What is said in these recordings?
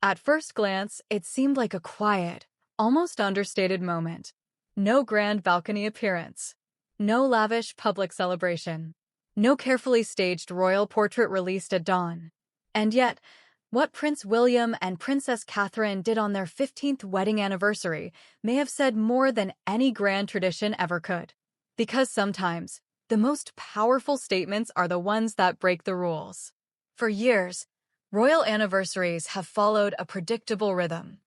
At first glance, it seemed like a quiet, almost understated moment. No grand balcony appearance. No lavish public celebration. No carefully staged royal portrait released at dawn. And yet, what Prince William and Princess Catherine did on their 15th wedding anniversary may have said more than any grand tradition ever could. Because sometimes, the most powerful statements are the ones that break the rules. For years, royal anniversaries have followed a predictable rhythm.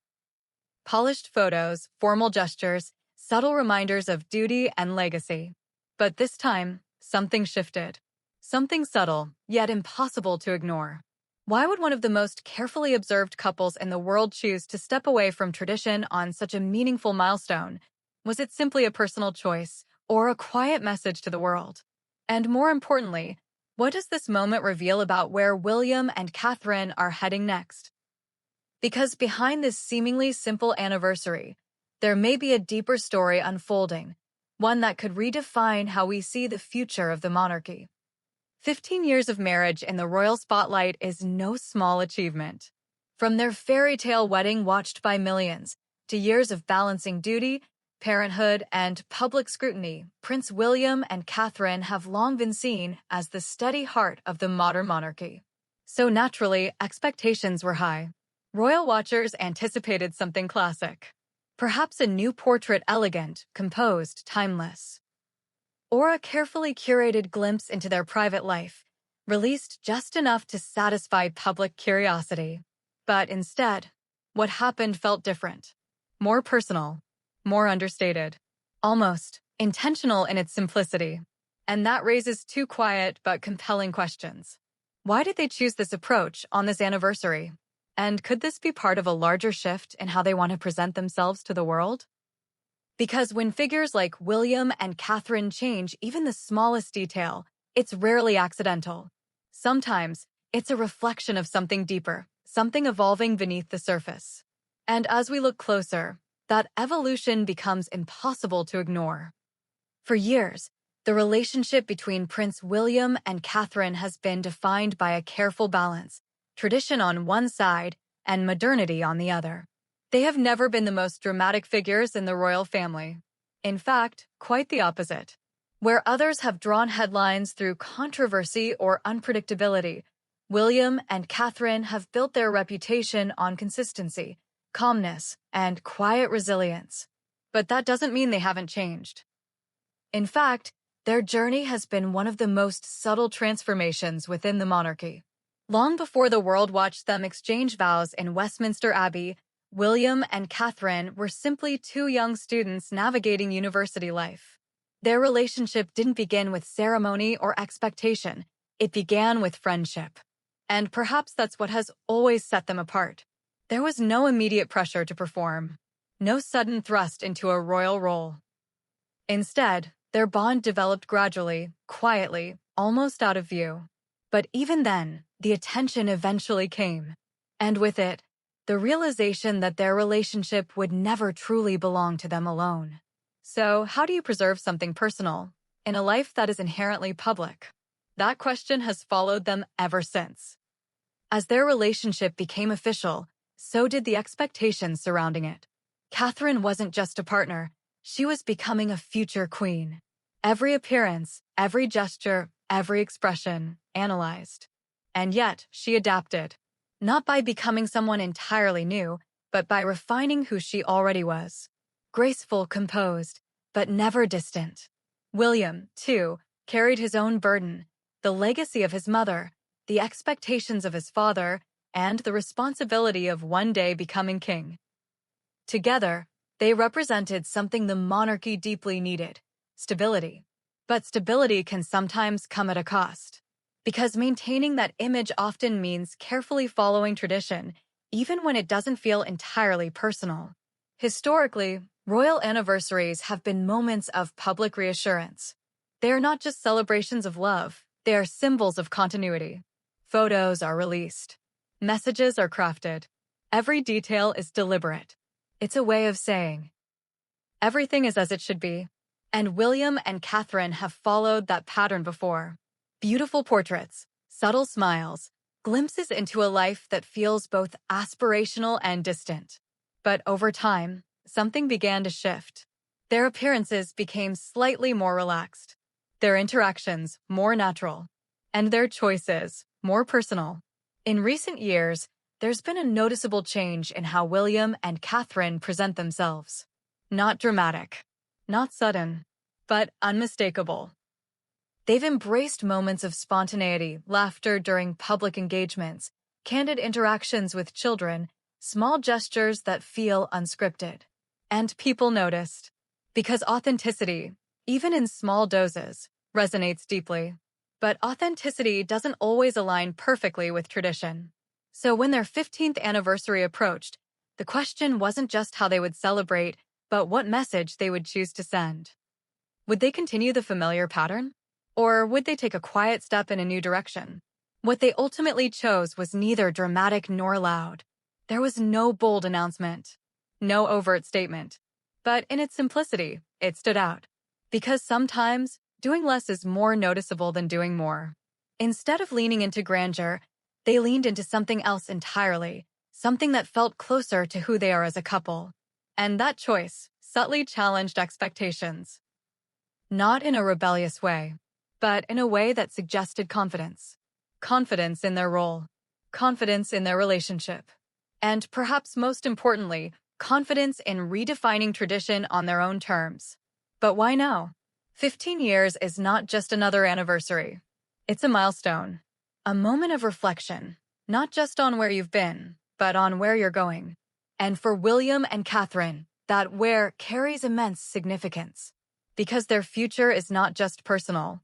Polished photos, formal gestures, subtle reminders of duty and legacy. But this time, something shifted. Something subtle, yet impossible to ignore. Why would one of the most carefully observed couples in the world choose to step away from tradition on such a meaningful milestone? Was it simply a personal choice, or a quiet message to the world? And more importantly, what does this moment reveal about where William and Catherine are heading next? Because behind this seemingly simple anniversary, there may be a deeper story unfolding, one that could redefine how we see the future of the monarchy. 15 years of marriage in the royal spotlight is no small achievement. From their fairy tale wedding watched by millions, to years of balancing duty, parenthood, and public scrutiny, Prince William and Catherine have long been seen as the steady heart of the modern monarchy. So naturally, expectations were high. Royal watchers anticipated something classic. Perhaps a new portrait elegant, composed, timeless. Or a carefully curated glimpse into their private life, released just enough to satisfy public curiosity. But instead, what happened felt different. More personal, more understated, almost intentional in its simplicity. And that raises two quiet but compelling questions. Why did they choose this approach on this anniversary? And could this be part of a larger shift in how they want to present themselves to the world? Because when figures like William and Catherine change even the smallest detail, it's rarely accidental. Sometimes, it's a reflection of something deeper, something evolving beneath the surface. And as we look closer, that evolution becomes impossible to ignore. For years, the relationship between Prince William and Catherine has been defined by a careful balance, tradition on one side and modernity on the other. They have never been the most dramatic figures in the royal family. In fact, quite the opposite. Where others have drawn headlines through controversy or unpredictability, William and Catherine have built their reputation on consistency, calmness, and quiet resilience. But that doesn't mean they haven't changed. In fact, their journey has been one of the most subtle transformations within the monarchy. Long before the world watched them exchange vows in Westminster Abbey, William and Catherine were simply two young students navigating university life. Their relationship didn't begin with ceremony or expectation. It began with friendship. And perhaps that's what has always set them apart. There was no immediate pressure to perform, no sudden thrust into a royal role. Instead, their bond developed gradually, quietly, almost out of view. But even then, the attention eventually came. And with it, the realization that their relationship would never truly belong to them alone. So, how do you preserve something personal in a life that is inherently public? That question has followed them ever since. As their relationship became official, so did the expectations surrounding it. Catherine wasn't just a partner, she was becoming a future queen. Every appearance, every gesture, every expression, analyzed. And yet, she adapted. Not by becoming someone entirely new, but by refining who she already was. Graceful, composed, but never distant. William, too, carried his own burden, the legacy of his mother, the expectations of his father, and the responsibility of one day becoming king. Together, they represented something the monarchy deeply needed: stability. But stability can sometimes come at a cost. Because maintaining that image often means carefully following tradition, even when it doesn't feel entirely personal. Historically, royal anniversaries have been moments of public reassurance. They are not just celebrations of love, they are symbols of continuity. Photos are released. Messages are crafted. Every detail is deliberate. It's a way of saying, everything is as it should be. And William and Catherine have followed that pattern before. Beautiful portraits, subtle smiles, glimpses into a life that feels both aspirational and distant. But over time, something began to shift. Their appearances became slightly more relaxed, their interactions more natural, and their choices more personal. In recent years, there's been a noticeable change in how William and Catherine present themselves. Not dramatic, not sudden, but unmistakable. They've embraced moments of spontaneity, laughter during public engagements, candid interactions with children, small gestures that feel unscripted. And people noticed. Because authenticity, even in small doses, resonates deeply. But authenticity doesn't always align perfectly with tradition. So when their 15th anniversary approached, the question wasn't just how they would celebrate, but what message they would choose to send. Would they continue the familiar pattern? Or would they take a quiet step in a new direction? What they ultimately chose was neither dramatic nor loud. There was no bold announcement, no overt statement. But in its simplicity, it stood out. Because sometimes, doing less is more noticeable than doing more. Instead of leaning into grandeur, they leaned into something else entirely, something that felt closer to who they are as a couple. And that choice subtly challenged expectations. Not in a rebellious way, but in a way that suggested confidence. Confidence in their role, confidence in their relationship, and perhaps most importantly, confidence in redefining tradition on their own terms. But why now? 15 years is not just another anniversary. It's a milestone, a moment of reflection, not just on where you've been, but on where you're going. And for William and Catherine, that where carries immense significance, because their future is not just personal.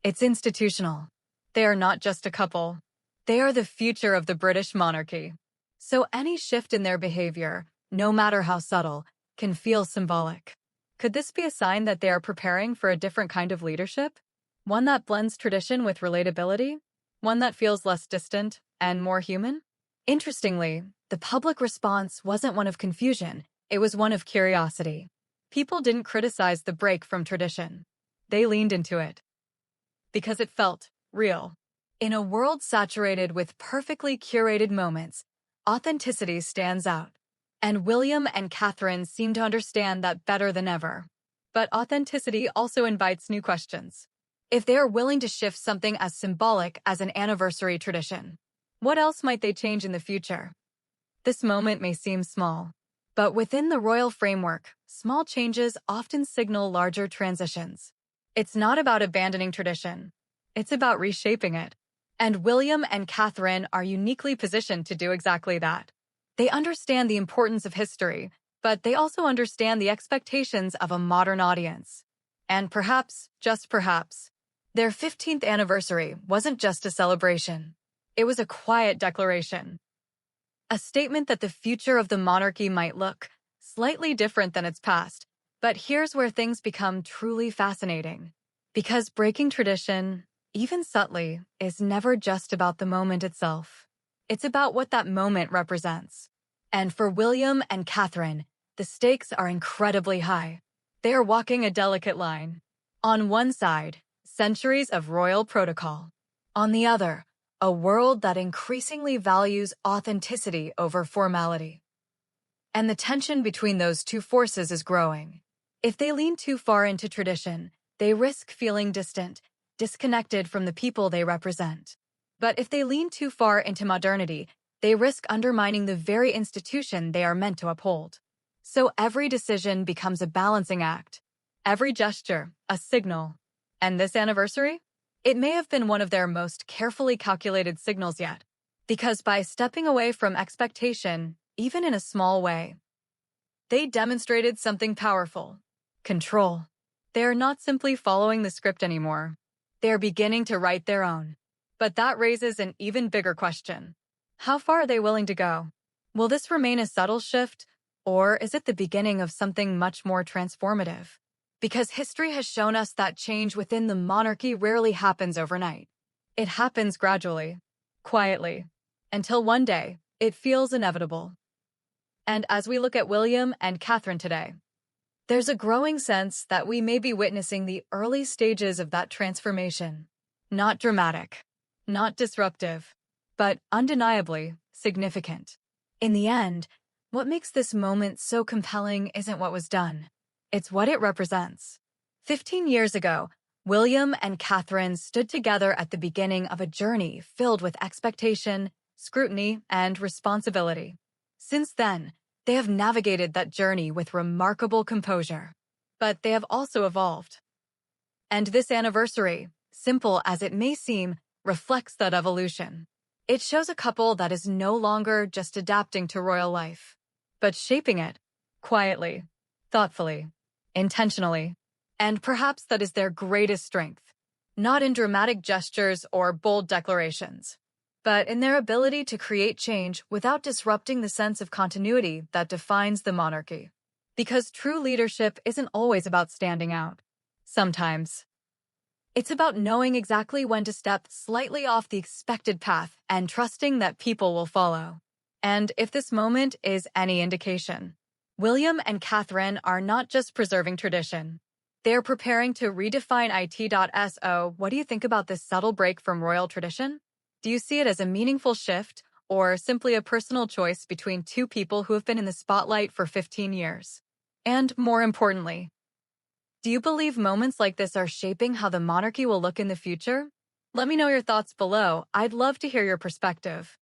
It's institutional. They are not just a couple. They are the future of the British monarchy. So any shift in their behavior, no matter how subtle, can feel symbolic. Could this be a sign that they are preparing for a different kind of leadership? One that blends tradition with relatability? One that feels less distant and more human? Interestingly, the public response wasn't one of confusion, it was one of curiosity. People didn't criticize the break from tradition. They leaned into it. Because it felt real. In a world saturated with perfectly curated moments, authenticity stands out. And William and Catherine seem to understand that better than ever. But authenticity also invites new questions. If they are willing to shift something as symbolic as an anniversary tradition, what else might they change in the future? This moment may seem small, but within the royal framework, small changes often signal larger transitions. It's not about abandoning tradition. It's about reshaping it. And William and Catherine are uniquely positioned to do exactly that. They understand the importance of history, but they also understand the expectations of a modern audience. And perhaps, just perhaps, their 15th anniversary wasn't just a celebration. It was a quiet declaration. A statement that the future of the monarchy might look slightly different than its past. But here's where things become truly fascinating. Because breaking tradition, even subtly, is never just about the moment itself. It's about what that moment represents. And for William and Catherine, the stakes are incredibly high. They are walking a delicate line. On one side, centuries of royal protocol. On the other, a world that increasingly values authenticity over formality. And the tension between those two forces is growing. If they lean too far into tradition, they risk feeling distant, disconnected from the people they represent. But if they lean too far into modernity, they risk undermining the very institution they are meant to uphold. So every decision becomes a balancing act. Every gesture, a signal. And this anniversary? It may have been one of their most carefully calculated signals yet. Because by stepping away from expectation, even in a small way, they demonstrated something powerful. Control. They are not simply following the script anymore. They are beginning to write their own. But that raises an even bigger question. How far are they willing to go? Will this remain a subtle shift, or is it the beginning of something much more transformative? Because history has shown us that change within the monarchy rarely happens overnight. It happens gradually, quietly, until one day, it feels inevitable. And as we look at William and Catherine today, there's a growing sense that we may be witnessing the early stages of that transformation. Not dramatic, not disruptive, but undeniably significant. In the end, what makes this moment so compelling isn't what was done. It's what it represents. 15 years ago, William and Catherine stood together at the beginning of a journey filled with expectation, scrutiny, and responsibility. Since then, they have navigated that journey with remarkable composure. But they have also evolved. And this anniversary, simple as it may seem, reflects that evolution. It shows a couple that is no longer just adapting to royal life, but shaping it quietly, thoughtfully, intentionally. And perhaps that is their greatest strength, not in dramatic gestures or bold declarations, but in their ability to create change without disrupting the sense of continuity that defines the monarchy. Because true leadership isn't always about standing out. Sometimes, it's about knowing exactly when to step slightly off the expected path and trusting that people will follow. And if this moment is any indication, William and Catherine are not just preserving tradition. They are preparing to redefine it.so. What do you think about this subtle break from royal tradition? Do you see it as a meaningful shift or simply a personal choice between two people who have been in the spotlight for 15 years? And more importantly, do you believe moments like this are shaping how the monarchy will look in the future? Let me know your thoughts below. I'd love to hear your perspective.